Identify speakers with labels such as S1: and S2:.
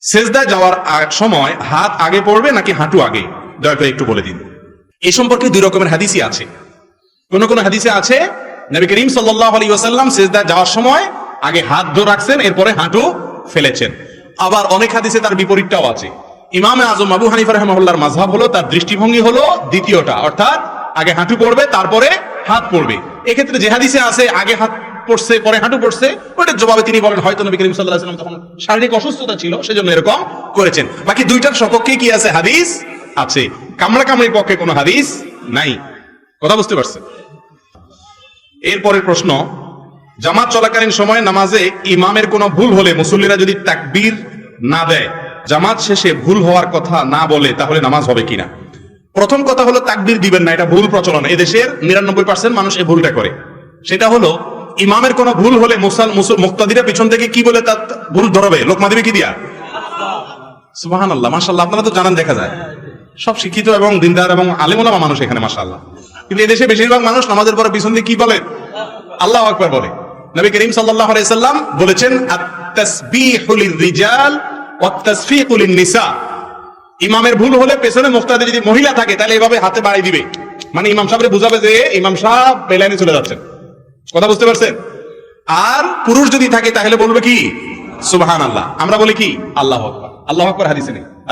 S1: সেজদা যাওয়ার সময় হাত আগে পড়বে নাকি হাঁটু আগে, দয়া করে একটু বলে দিন। এই সম্পর্কে দুই রকমের হাদিসই আছে। কোন কোন হাদিসে আছে নবী করিম সাল্লাল্লাহু আলাইহি ওয়াসাল্লাম সেজদা যাওয়ার সময় আগে হাত ধরে রাখছেন, এরপরে হাঁটু ফেলেছেন। আবার অনেক হাদিসে তার বিপরীতটাও আছে। ইমামে আজম আবু হানিফা রাহিমাহুল্লাহর মাযহাব হলো, তার দৃষ্টিভঙ্গি হলো দ্বিতীয়টা, অর্থাৎ আগে হাঁটু পড়বে তারপরে হাত পড়বে। এক্ষেত্রে যে হাদিসে আছে আগে হাত পড়ছে পরে হাঁটু পড়ছে, ওটার জবাবে তিনি বলেন হয়তো নবী করিম সাল্লাল্লাহু আলাইহি ওয়াসাল্লাম তখন শারীরিক অসুস্থতা ছিল, সেজন্য এরকম করেছেন। বাকি দুইটার সপক্ষে কি আছে? হাদিস আছে। কামড়াকামড়ির পক্ষে কোনো হাদিস নাই। কথা বুঝতে পারছেন? এরপরের প্রশ্ন, জামাত চলাকালীন সময় নামাজে ইমামের কোনো ভুল হলে মুসল্লিরা যদি তাকবীর না দেয়, জামাত শেষে ভুল হওয়ার কথা না বলে, তাহলে নামাজ হবে কিনা? প্রথম কথা হলো তাকবীর দিবেন না, এটা ভুল প্রচলন। এদেশের ৯৯% মানুষ এই ভুলটা করে। সেটা হলো ইমামের কোনো ভুল হলে মুক্তাদিরা পিছন থেকে কি বলে তার ভুল ধরবে? লোকমা দিবে কি দিয়া? সুবহানাল্লাহ, মাশাআল্লাহ। আপনারা তো জানেন, দেখা যায় সব শিক্ষিত এবং দিনদার এবং আলেম ওলামা মানুষ এখানে, মাশাআল্লাহ। কিন্তু এদেশে বেশিরভাগ মানুষ নামাজের পরে পিছন দিয়ে কি বলে? আল্লাহু আকবার বলে। নবী করিম সাল্লাল্লাহু আলাইহি সাল্লাম বলেছেন, আত-তাসবিহু লির-রিজাল ওয়াত-তাসফীকু লিন-নিসা। ইমামের ভুল হলে পেছনে মুক্তাদি যদি মহিলা থাকে তাহলে এভাবে হাতে বাড়াই দিবে, মানে ইমাম সাহেবরে বুঝাবে যে ইমাম সাহেব বেলাইনে চলে যাচ্ছেন। কথা বুঝতে পারছেন? আর পুরুষ যদি থাকে তাহলে বলবে কি? সুবহানাল্লাহ। আমরা বলি কি? আল্লাহু আকবার। আল্লাহু আকবার হাদিসে নেই।